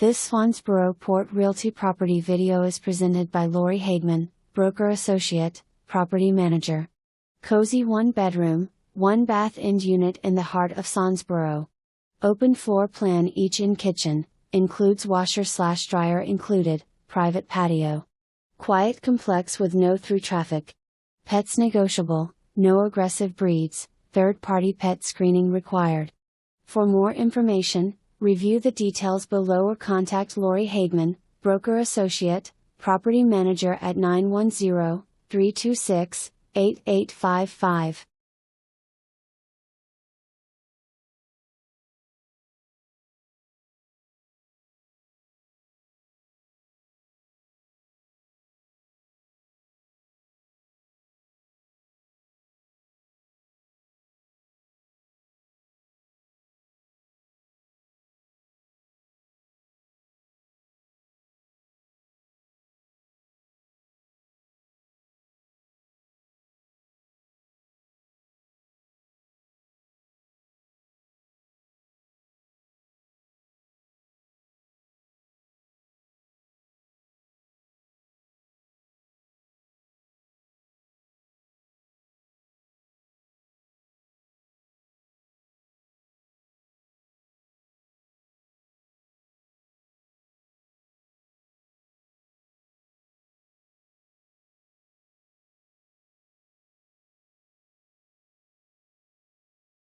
This Swansboro Port Realty property video is presented by Lori Hageman, Broker Associate, Property Manager. Cozy 1-bedroom, 1-bath end unit in the heart of Sawnsboro. Open floor plan each in kitchen, includes washer/dryer included, private patio. Quiet complex with no through traffic. Pets negotiable, no aggressive breeds, third-party pet screening required. For more information, review the details below or contact Lori Hageman, Broker Associate, Property Manager at 910-326-8855.